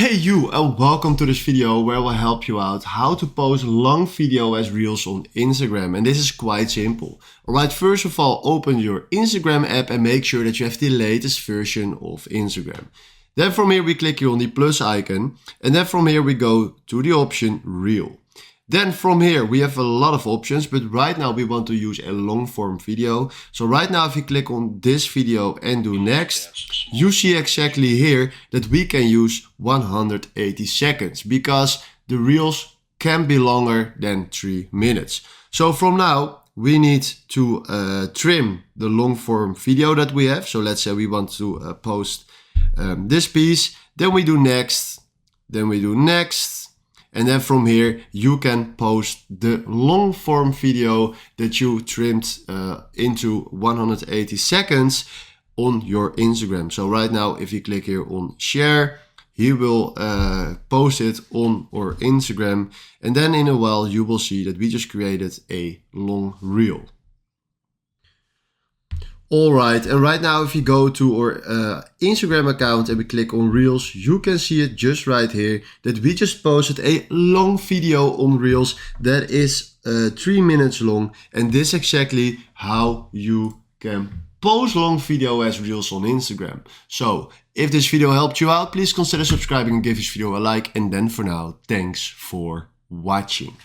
Hey you, and welcome to this video where I will help you out how to post long video as reels on Instagram. And this is quite simple. Alright, first of all, open your Instagram app and make sure that you have the latest version of Instagram. Then from here we click here on the plus icon, and then from here we go to the option Reel. Then from here we have a lot of options, but right now we want to use a long form video. So right now if you click on this video and do next, you see exactly here that we can use 180 seconds because the reels can be longer than 3 minutes. So from now we need to trim the long form video that we have. So let's say we want to post this piece, then we do next, then we do next. And then from here, you can post the long form video that you trimmed into 180 seconds on your Instagram. So right now, if you click here on share, he will post it on our Instagram. And then in a while, you will see that we just created a long reel. Alright, and right now if you go to our Instagram account and we click on Reels, you can see it just right here that we just posted a long video on Reels that is 3 minutes long, and this is exactly how you can post long video as Reels on Instagram. So if this video helped you out, please consider subscribing and give this video a like, and then for now, thanks for watching.